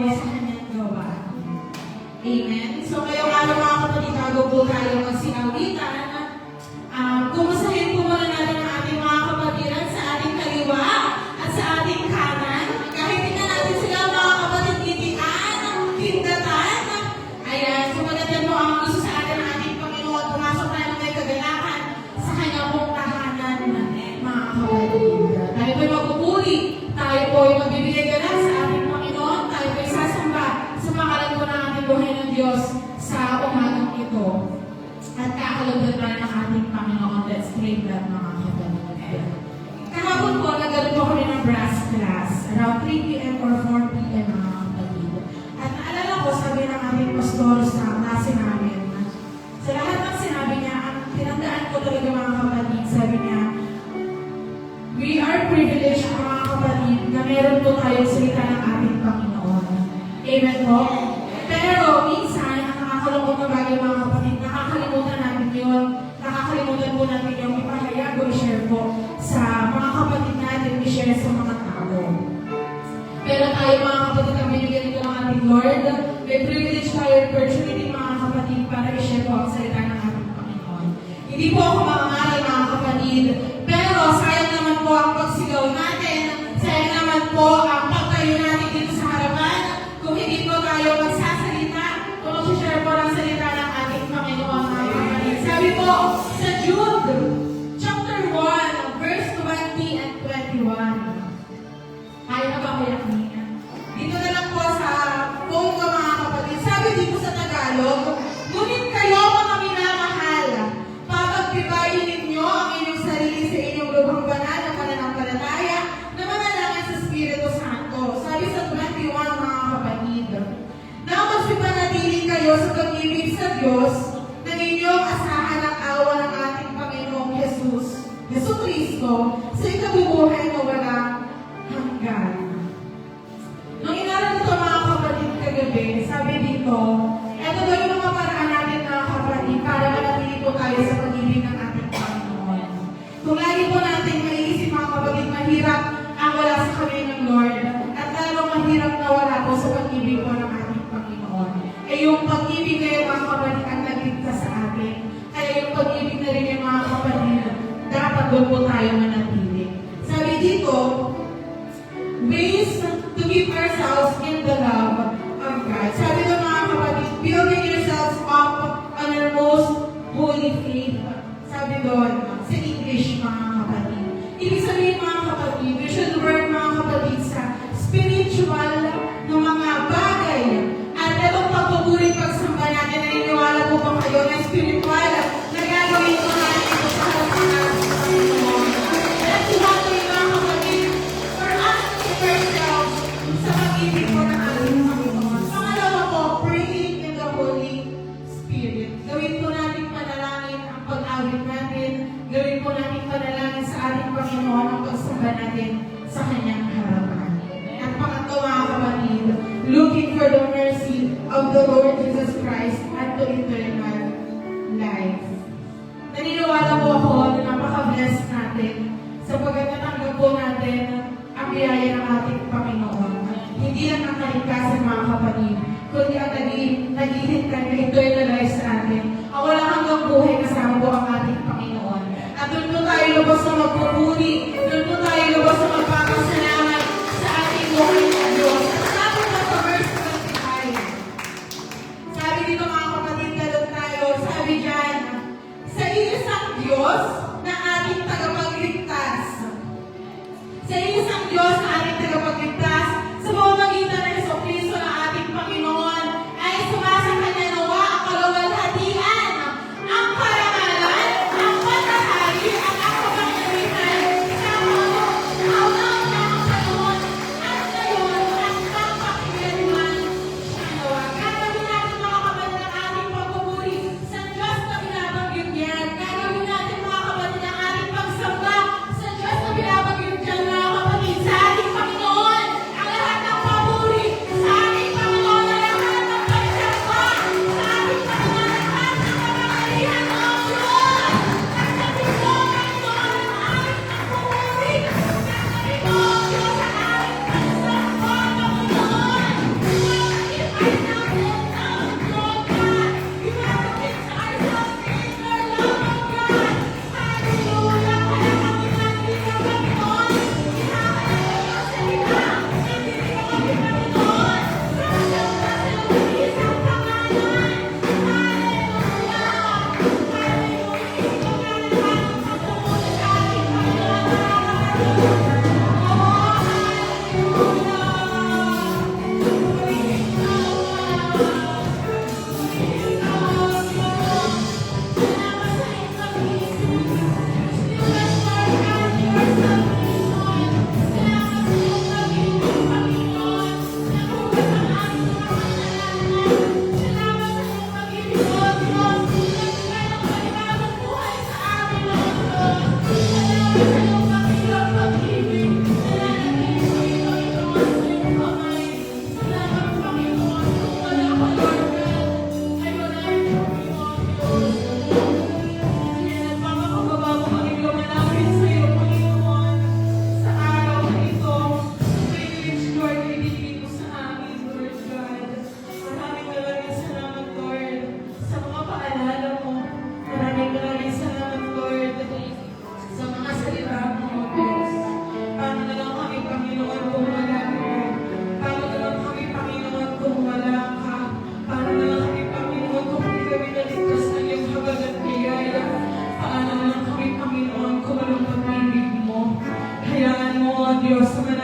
po sa kanyang gawa. Amen? So ngayong araw mga kapatid, bago po tayo magsinawitan, kumustahin po muna natin ang ating mga kapatiran sa ating kaliwa at sa ating kanan. Kahit tingnan natin sila mga kapatid, titian, tindatan. Ayan, sumunod yan po ang gusto sa atin ng ating Panginoon. Pumasok tayo ng may kaganahan sa kanyang pong tahanan, mga kapatid. Tayo po'y magpupuri, tayo po'y magbibigay ganas sa ating Panginoon, tayo po'y sasamba sa makalan po ng ating buhay ng Diyos sa umagang ito. At kakalugdan tayo ng ating Panginoon. Let's pray that, mga kapatid. Kahapon po, nagkaroon po kami ng brass class around 3 p.m. or 4 p.m. mga kapatid. At naalala ko, sabi ng ating pastor sa klase namin, sa lahat ng sinabi niya, ang tinandaan ko talaga mga kapatid, sabi niya, we are privileged mga kapatid na meron po tayong salita ng ating Panginoon. Amen po? Pero minsan, ang nakakalungkot na bagay mga kapatid, nakakalimutan natin yun. Nakakalimutan po natin yung ipahayag o i-share po sa mga kapatid natin, i-share sa mga tao. Pero tayo mga kapatid, kami binigyan ito ng ating Lord. May privilege tayo, opportunity mga kapatid, para i-share po ang salita ng ating Panginoon. Hindi po ako makangaral mga kapatid, pero sayang naman po ang pagsigaw natin, sayang naman po ang pagtayo natin dito sa harapan, kung hindi po tayo magsasalita, kung mag-share po ng salita ng ating Panginoon mga kapatid. Sabi po sa Jude, chapter 1, verse 20 and 21. Kaya na ba kaya kanina? Dito na lang po sa phone ko mga kapatid. Sabi dito sa Tagalog, ngunit kayo mga minamahal, papagtibayin ninyo ang inyong sarili sa inyong lubhang banal na pananampalataya na manalangin sa Espiritu Santo. Sabi sa 21 mga kapatid, na magsipanatili kayo sa pag-ibig sa Diyos na inyong asahan ang awa ng ating Panginoong Yesu Kristo sa ikabubuhay na walang hanggan. Nung inaral ito mga kapatid kagabi, sabi dito, eto daw yung mga paraan natin mga kapatid para manatili po tayo sa pag-ibig ng ating Panginoon. Kung lagi po natin maiisip mga kapatid, mahirap ang wala sa kami ng Lord at lalong mahirap na wala po sa pag-ibig po ng ating Panginoon. Eh yung pag-ibig kayo mga kapatid ang nagligtas sa atin. Kaya yung pag-ibig na rin yung mga kapatid, dapat doon po tayo manatili. Sabi dito, ways to keep ourselves in the love of God. Sabi ko mga kapatid, building yourselves up on your most holy faith. Sabi doon, sa English mga kapatid. Ibig sabihin mga kapatid, we should work mga kapatid sa spiritual ng mga bagay. At itong pagpupuring pagsamba natin, naniniwala po ba kayo na spiritual na gagawin ko natin ito sa harapan natin sa Panginoon. At tumatuloy mga kapatid, for us to keep ourselves sa pag-ibig po ng ating Panginoon. Pangalawa po, praying in the Holy Spirit. Gawin po natin panalangin ang pag-awit natin. Gawin po natin panalangin sa ating Panginoon ang pagsamba natin sa Kanyang harapan. At pangatlo mga kapatid, looking for the mercy of the Lord Jesus Christ at to eternal life. Naniniwala po ako na napaka-bless natin sapagkat natanggap po natin ang biyaya ng ating Panginoon. Hindi lang ang kaligtasan mga kapatid, kundi ang naghihintay na eternal life sa atin. Ang wala hanggang buhay kasama po ang ating Panginoon. At doon po tayo lubos na magpupuri, doon po tayo lubos na magpapasalamat sa ating buhay ng Diyos. Sabi po sa verse 25, sabi dito mga kapatid, galon tayo, sabi dyan, sa isang Diyos na ating tagapagligtas. Sa isang Diyos na ating tagapagligtas, sa pamamagitan ng Jesucristo na ating Panginoon, ay sumasakanya nawa ang kaluwalhatian, ang parangalan, ang paghahari, ang kapangyarihan sa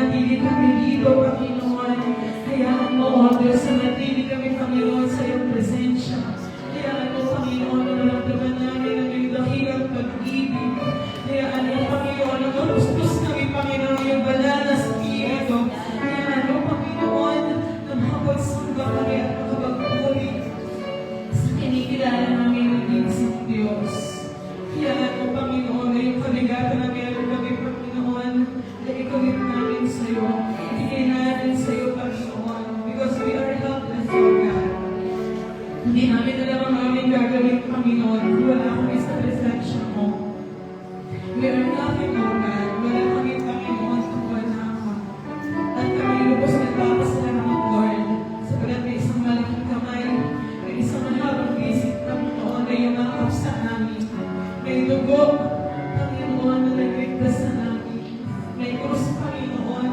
manatili kami dito, Panginoon. Hayaan mo, O Diyos, manatili kami, Panginoon, sa iyong presensya. Hayaan mo, Panginoon, na naramdaman namin ang iyong dakilang pag-ibig. Hayaan mo, Panginoon, na marustos kami, Panginoon, yung banal na Espiritu. Hayaan mo, Panginoon, na makapagsamba kami at makapagpuri sa kinikilala namin ng isang Diyos. Hayaan mo, Panginoon, na yung kabigatan na meron kami, Panginoon, na ikawit namin sa iyo. Ibigay natin sa iyo, Panginoon, because we are helpless, O God. Hindi namin alam ang aming gagawin, Panginoon, kung wala kami sa presensya mo. We are nothing, O God. Wala kami, Panginoon, kung wala ka. At kami lubos nagpapasalamat, Lord, sapagat may isang malaking kamay, may isang mahabang isip, Panginoon, na yumakap sa amin. May dugo, Panginoon, na nagligtas sa amin. May krus, Panginoon,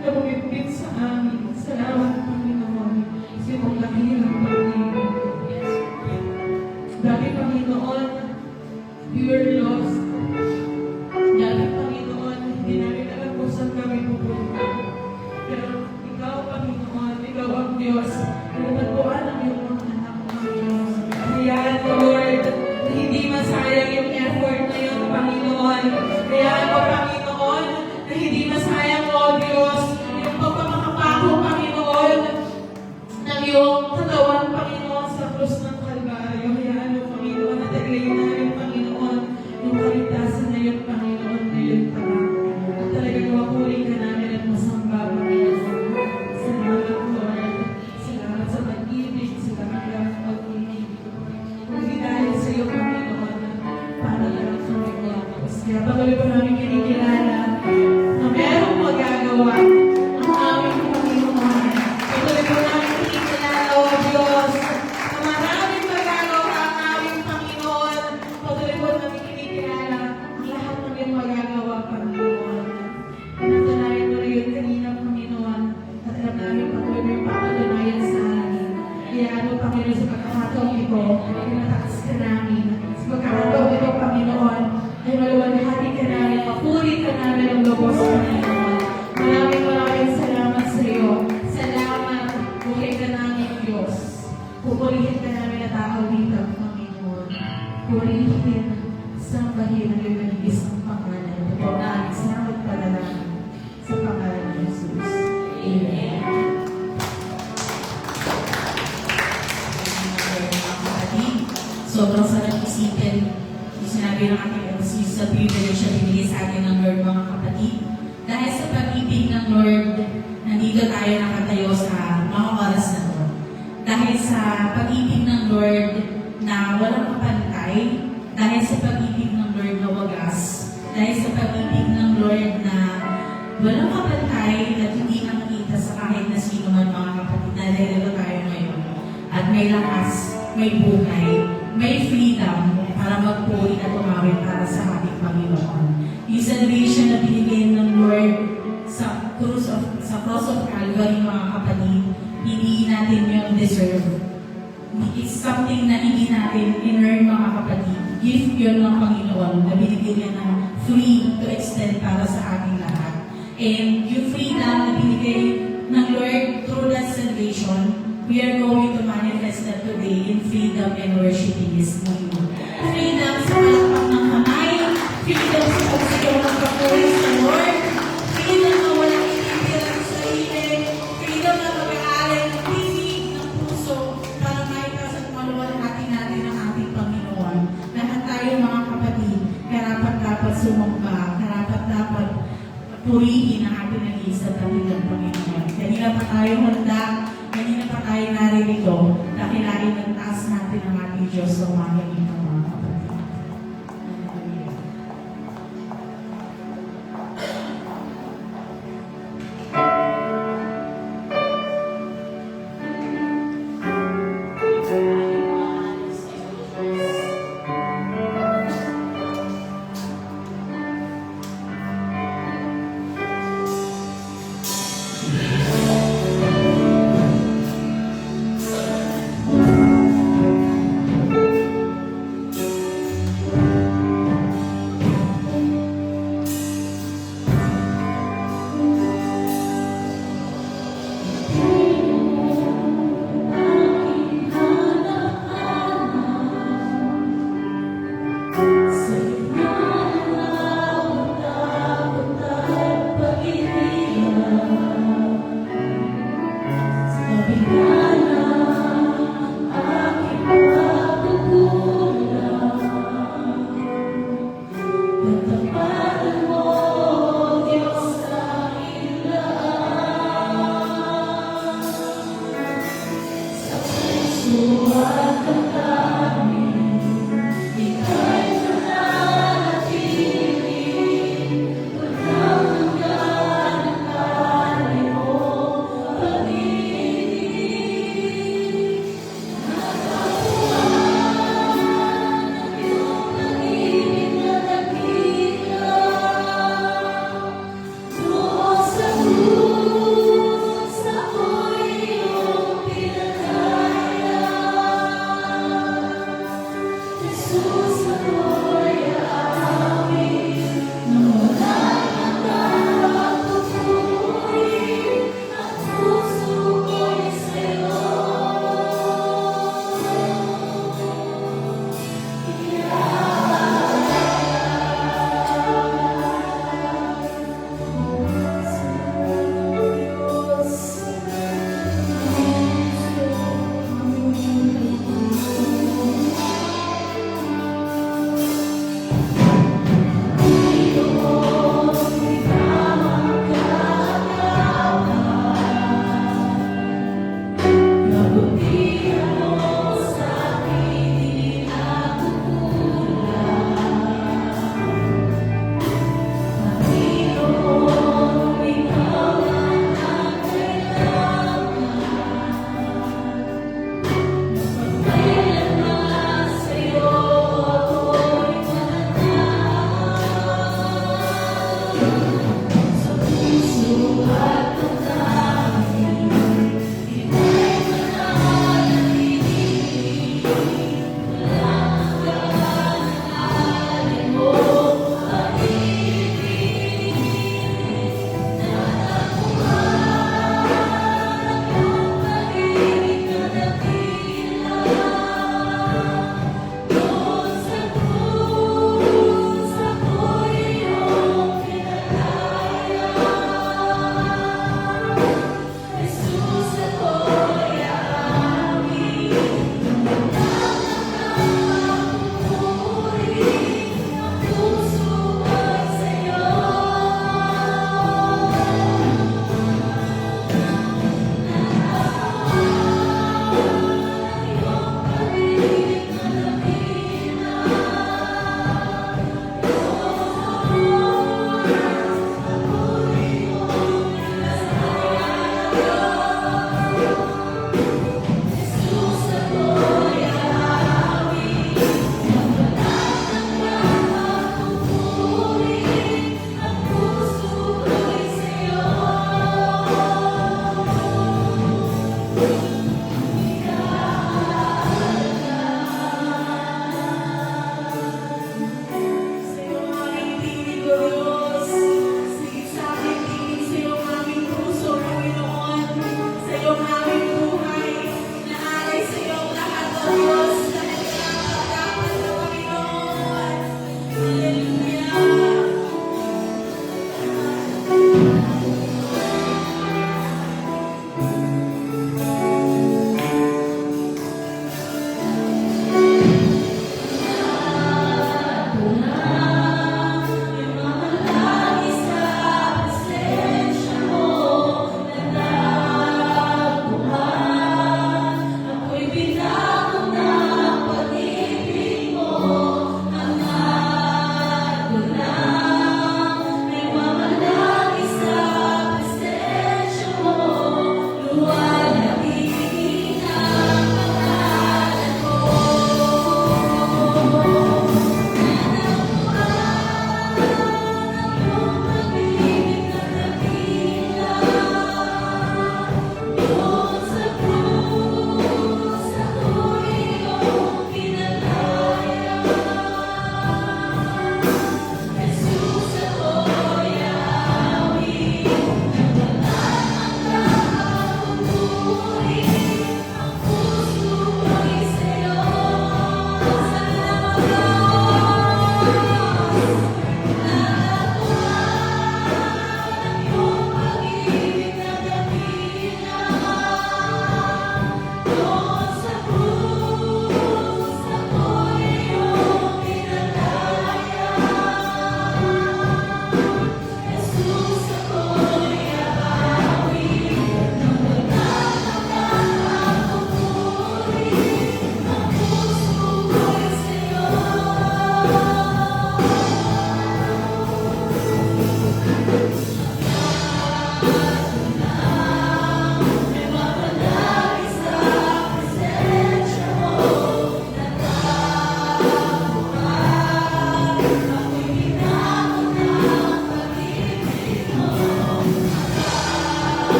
na bumibig sa amin. Salamat, Panginoon, sa iyong dakilang pag-ibig. Dati, Panginoon, we were lost. Dati, Panginoon, hindi namin alam kung saan kami pupunta. Pero ikaw, Panginoon, ikaw ang Diyos. Natagpuan ang iyong mga anak, Panginoon. Hayaan mo, Lord, na hindi masayang yung effort na yun, Panginoon. Hayaan mo, Panginoon, na hindi masayang, O Diyos, yung pagpamakapako, Panginoon, ng iyong katawan, Panginoon, sa krus ng Kalbaryo. Hayaan mo, Panginoon, na taglay namin, Panginoon, yung kaligtasan na yun, Panginoon, na yun, Panginoon. At talagang mapuri ka namin at masamba, Panginoon. Salamat, Lord. Salamat sa pag-ibig, sa dakilang pag-ibig. Hindi dahil sa iyo, Panginoon, para lang kami magpapos. Kaya patuloy pa namin kinikilala na merong magagawa ang aming Panginoon. Patuloy pa namin kinikilala, O Diyos, na maraming magagawa ang aming Panginoon. Patuloy pa namin kinikilala ang lahat ng iyong magagawa, Panginoon. Pinatunayan mo na yun kanina, Panginoon, at alam namin patuloy mo yung papatunayan sa amin. Hayaan mo, Panginoon, sa pagkakataong ito, pinataas ka namin. Sa pagkakataong ito, Panginoon, ay maluwalhati ka namin, mapuri ka namin ang lubos, Panginoon. Maraming salamat sa iyo. Salamat, buhay ka namin, Diyos. Pupurihin ka namin at tao dito, Panginoon. Purihin, sambahin ang iyong nag-iisang pangalan. Ito namin, salamat panalangin sa pangalan ng Jesus. Amen. Sobrang sarap isipin yung sinabi ng ating sa privilege na binigay sa atin ng Lord, mga kapatid. Dahil sa pag-ibig ng Lord, nandito tayo nakatayo sa mga oras na ito. Dahil sa pag-ibig ng Lord na walang kapantay, dahil sa pag-ibig ng Lord na wagas, dahil sa pag-ibig ng Lord na walang kapantay at hindi nakikita sa kahit na sino man, mga kapatid, na dito tayo ngayon. At may lakas, may buhay, may freedom para magpuri at umawit para sa ating Panginoon. Yung salvation na binigay ng Lord sa cross of Calvary, mga kapatid, hindi natin yung deserve. It's something na hindi natin in-earn, mga kapatid. Gift yun ng Panginoon na binigay niya ng free to extend para sa ating lahat. And yung freedom na binigay ng Lord through that salvation, we are going to manifest that today in freedom and worshiping His name. Freedom sa palakpak ng kamay, freedom sa pagsigaw ng papuri sa Lord, freedom na walang initirang sa sarili, freedom na pag-aalay ng tinig ng puso para maikas at maluwalhati natin ang ating Panginoon. Lahat tayo, mga kapatid, karapat-dapat sumamba, karapat-dapat purihin ang ating nag-iisa dakilang Panginoon. Kanina pa tayo handa, kanina pa tayo naririto, dakilain ng taas natin ang ating Diyos sa umaga nito, mga kapatid.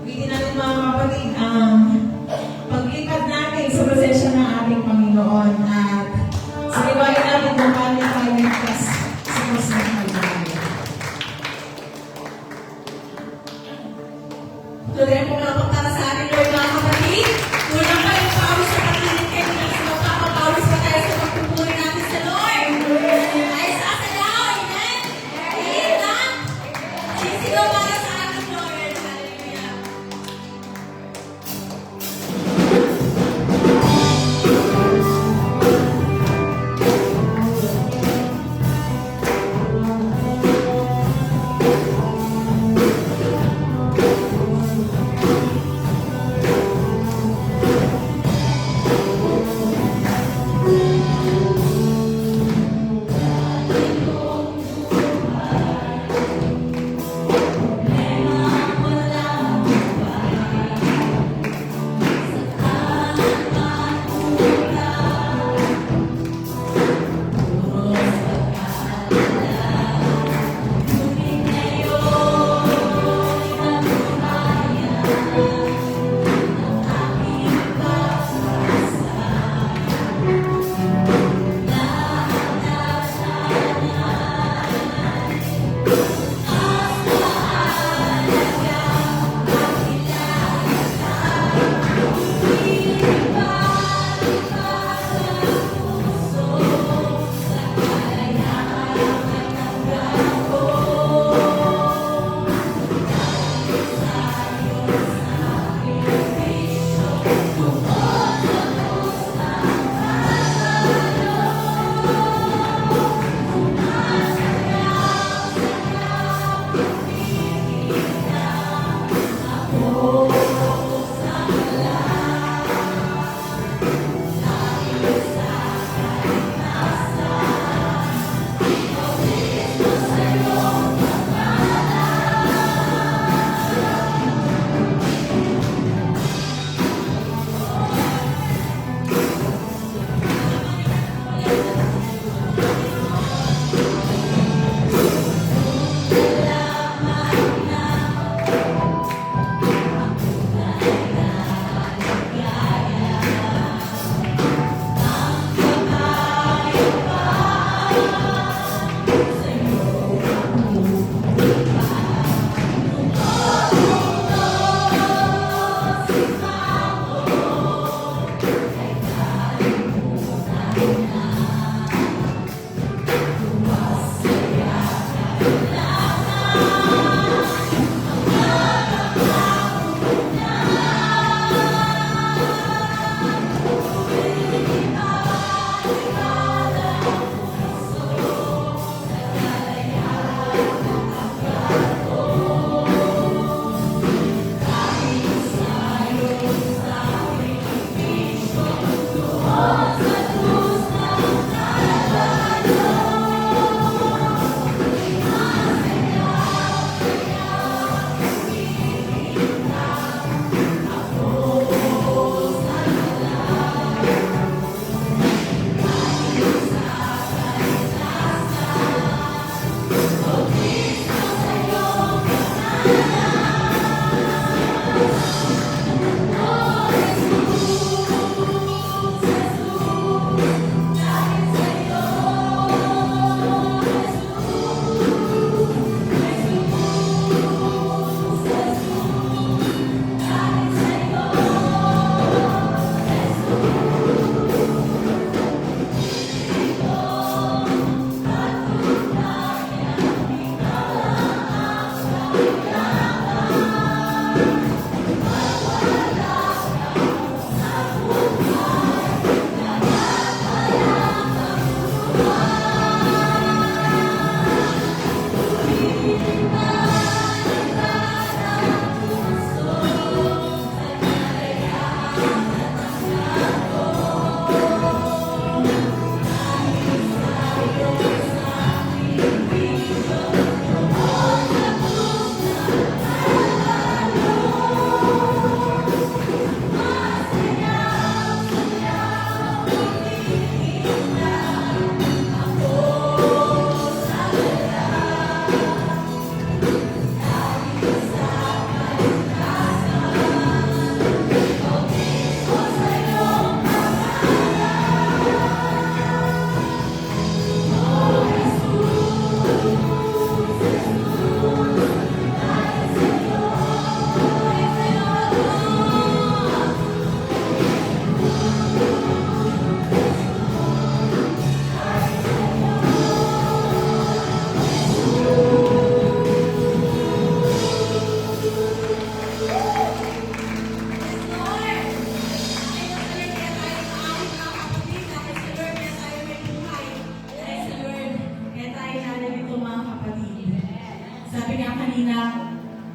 Pwede natin mga kapatid, paglipad natin sa presensya ng ating Panginoon at saliwain natin kung paano tayo ligtas sa krus ng Kalbaryo. Tuloy po mga para sa ating Lord mga kapatid. Unang kayo pawis sa pagkilit kayo na sa magpapapawis pa tayo sa pagpupuri natin sa Lord. Ay sasayaw, amen? Amen lang. Sisigaw para sa ating Lord. Hallelujah.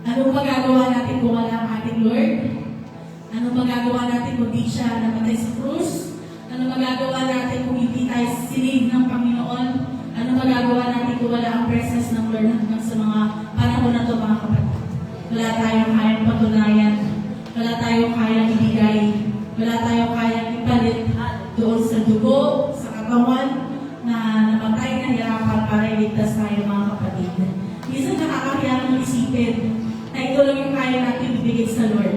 Anong magagawa natin kung wala ang ating Lord? Anong magagawa natin kung di siya namatay sa krus? Anong magagawa natin kung hindi tayo sinave ng Panginoon? Anong magagawa natin kung wala ang presence ng Lord hanggang sa mga panahon na ito, mga kapatid? Wala tayong kayang patunayan. Wala tayong kayang ibigay. Wala tayong kayang ipalit doon sa dugo, sa katawan, na namatay na hirapan para iligtas tayo, mga kapatid. Minsan nakakahiya ng isipin na ito lang yung kaya natin ibigay sa Lord.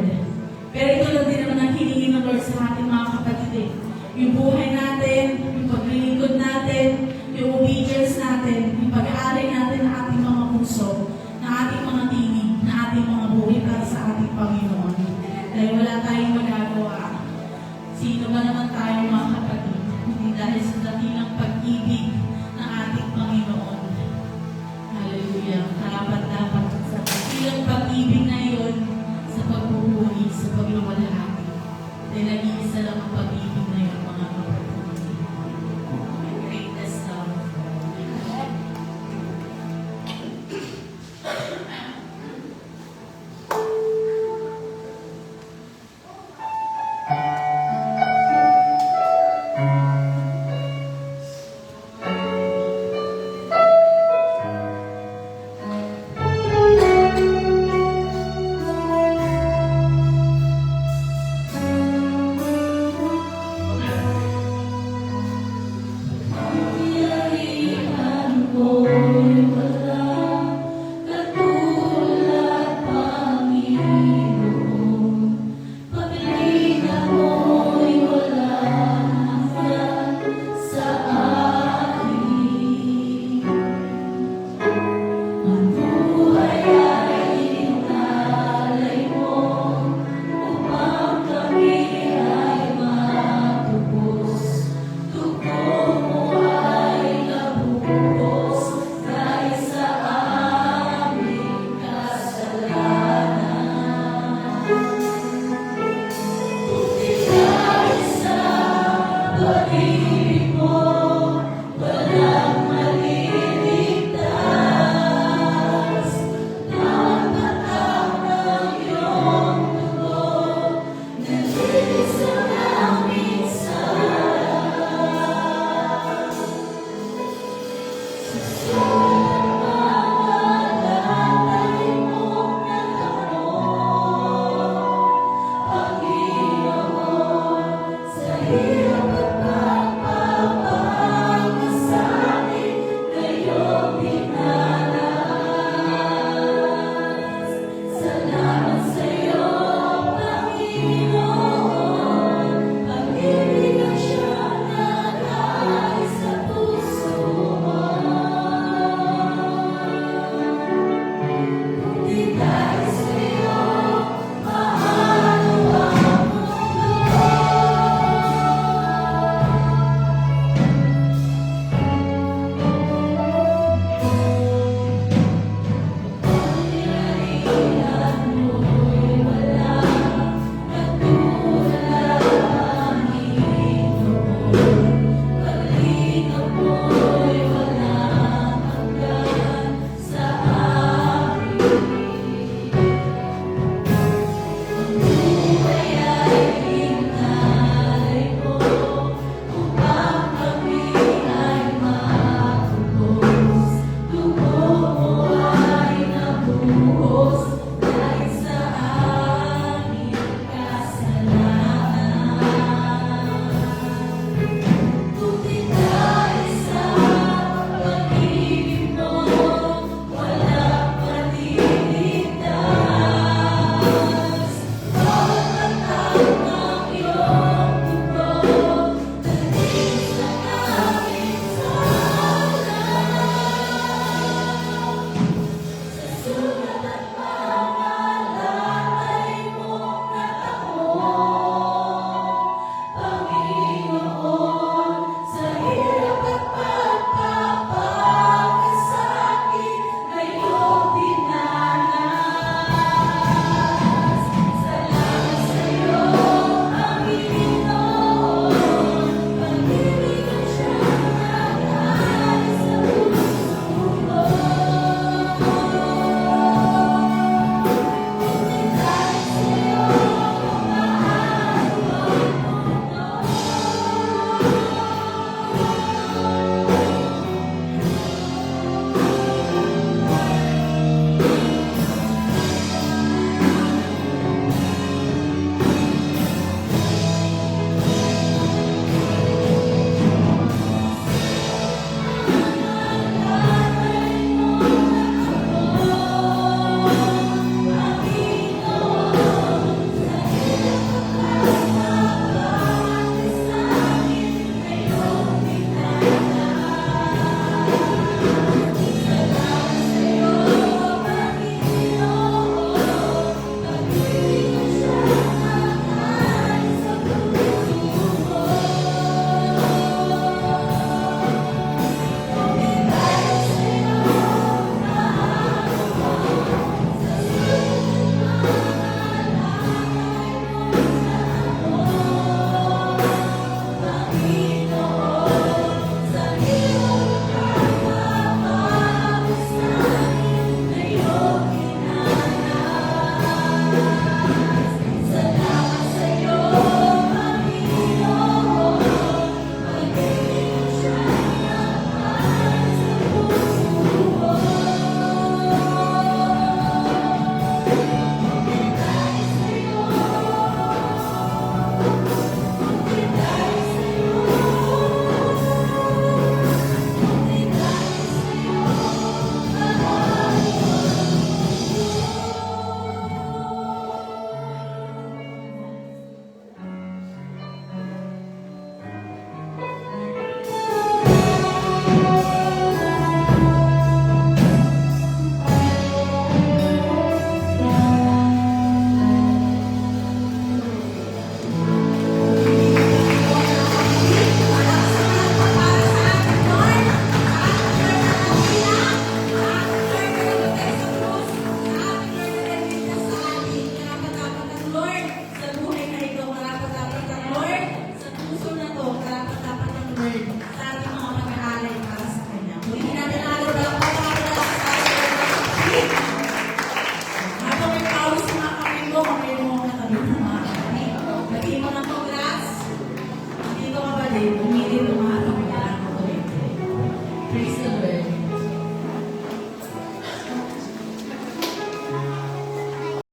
Pero ito lang din naman ang hilingin ng Lord sa ating mga kapatid. Yung buhay natin, yung paglilingkod natin, yung obedience natin, yung pag-aalay natin ng ating mga puso, ng ating mga tinig, ng ating mga buhay para sa ating Panginoon. Dahil wala tayong magagawa. Sino ba naman tayo, mga kapatid? Hindi dahil sa dakilang pag-ibig ng ating Panginoon. Hallelujah. Dapat sa dakilang pag-ibig na iyon, sa pagbubuhay, sa pagluwalhati. Dahil nag-iisa lang ang pag-ibig na iyon, mga kapatid. My greatest love.